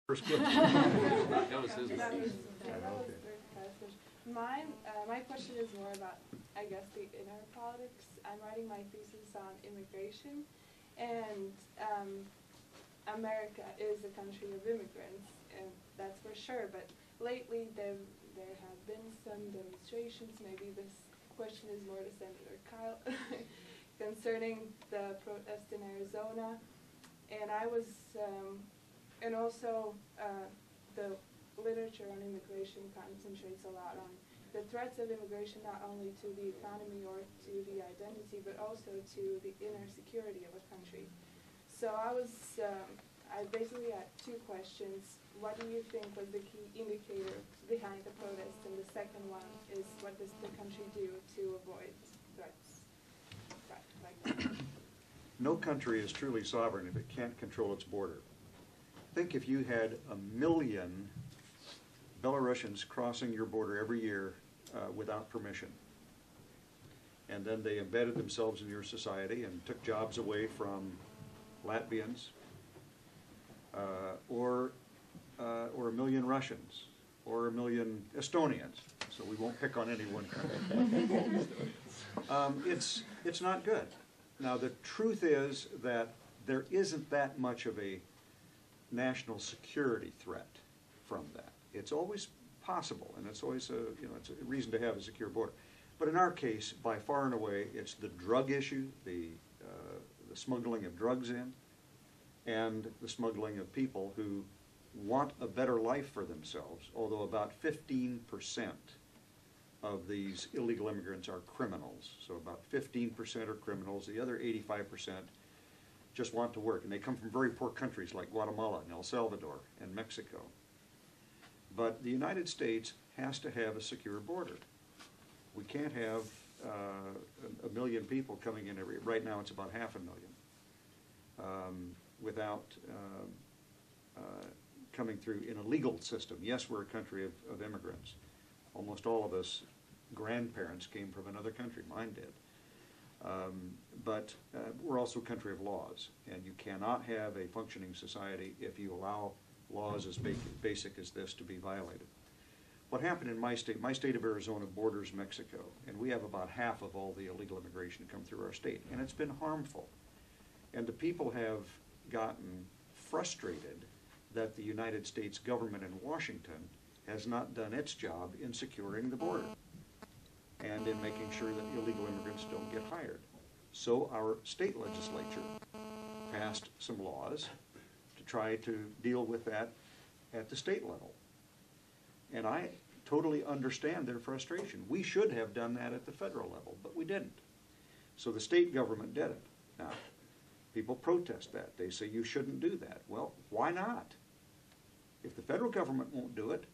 First question. That was his. My question is more about, I guess, the inner politics. I'm writing my thesis on immigration, and America is a country of immigrants, and that's for sure. But lately, there have been some demonstrations. Maybe this question is more to Senator Kyle concerning the protest in Arizona, and I was, and also the literature on immigration concentrates a lot on the threats of immigration, not only to the economy or to the identity, but also to the inner security of a country. So I basically had two questions. What do you think was the key indicator behind the protest? And the second one is, what does the country do to avoid threats like that? No country is truly sovereign if it can't control its border. Think if you had 1 million Belarusians crossing your border every year without permission, and then they embedded themselves in your society and took jobs away from Latvians, or 1 million Russians, or 1 million Estonians. So we won't pick on any one country. It's not good. Now the truth is that there isn't that much of a national security threat from that. It's always possible, and it's always it's a reason to have a secure border. But in our case, by far and away, it's the drug issue, the smuggling of drugs in, and the smuggling of people who want a better life for themselves, although about 15% of these illegal immigrants are criminals. So about 15% are criminals. The other 85% just want to work, and they come from very poor countries like Guatemala and El Salvador and Mexico. But the United States has to have a secure border. We can't have 1 million people coming in right now it's about 500,000, without coming through in a legal system. Yes, we're a country of immigrants. Almost all of us grandparents came from another country, mine did. But we're also a country of laws, and you cannot have a functioning society if you allow laws as basic as this to be violated. What happened in my state of Arizona borders Mexico, and we have about half of all the illegal immigration come through our state, and it's been harmful. And the people have gotten frustrated that the United States government in Washington has not done its job in securing the border and in making sure that illegal immigrants don't get hired. So our state legislature passed some laws to try to deal with that at the state level. And I totally understand their frustration. We should have done that at the federal level, but we didn't. So the state government did it. Now, people protest that. They say you shouldn't do that. Well, why not? If the federal government won't do it,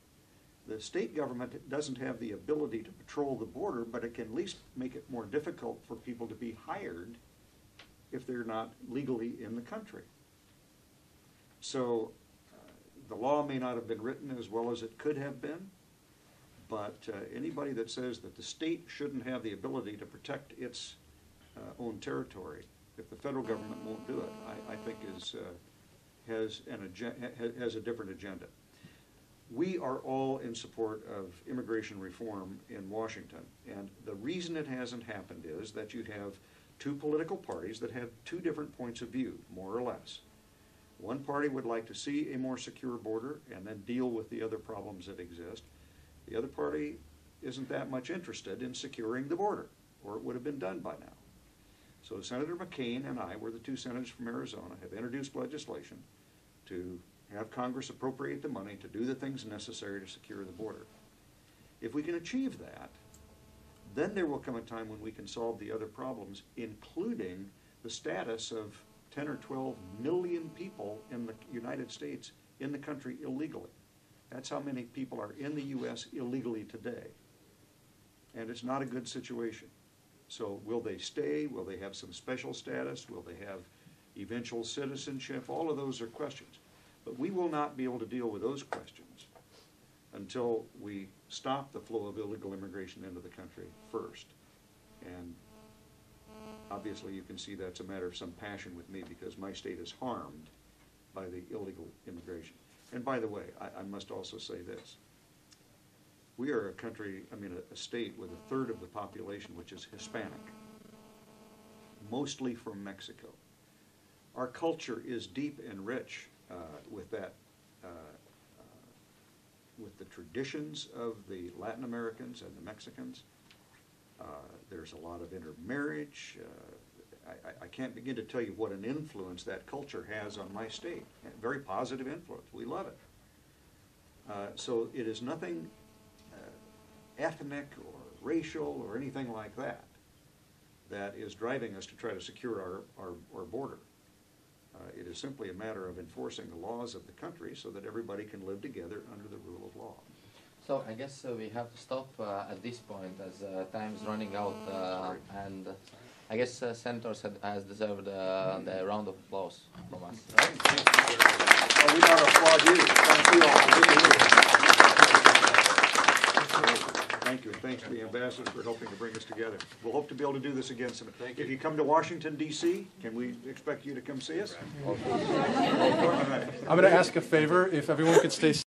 the state government doesn't have the ability to patrol the border, but it can at least make it more difficult for people to be hired if they're not legally in the country. So the law may not have been written as well as it could have been, but anybody that says that the state shouldn't have the ability to protect its own territory, if the federal government won't do it, I think has a different agenda. We are all in support of immigration reform in Washington, and the reason it hasn't happened is that you have two political parties that have two different points of view, more or less. One party would like to see a more secure border and then deal with the other problems that exist. The other party isn't that much interested in securing the border, or it would have been done by now. So Senator McCain and I, we're the two senators from Arizona, have introduced legislation to have Congress appropriate the money to do the things necessary to secure the border. If we can achieve that, then there will come a time when we can solve the other problems, including the status of 10 or 12 million people in the United States in the country illegally. That's how many people are in the U.S. illegally today. And it's not a good situation. So will they stay? Will they have some special status? Will they have eventual citizenship? All of those are questions. But we will not be able to deal with those questions until we stop the flow of illegal immigration into the country first. And obviously you can see that's a matter of some passion with me because my state is harmed by the illegal immigration. And by the way, I must also say this. We are a country, a state with a third of the population which is Hispanic, mostly from Mexico. Our culture is deep and rich with that, with the traditions of the Latin Americans and the Mexicans. There's a lot of intermarriage. I can't begin to tell you what an influence that culture has on my state. A very positive influence. We love it. So it is nothing ethnic or racial or anything like that that is driving us to try to secure our border. It is simply a matter of enforcing the laws of the country so that everybody can live together under the rule of law. So I guess we have to stop at this point as time is running out, and I guess Senator has deserved the round of applause from us. Right? Well, we gotta applaud you. Thank you all. Good to hear. Thank you, and thanks to the ambassadors for helping to bring us together. We'll hope to be able to do this again soon. If you come to Washington, D.C., can we expect you to come see us? I'm going to ask a favor, if everyone could stay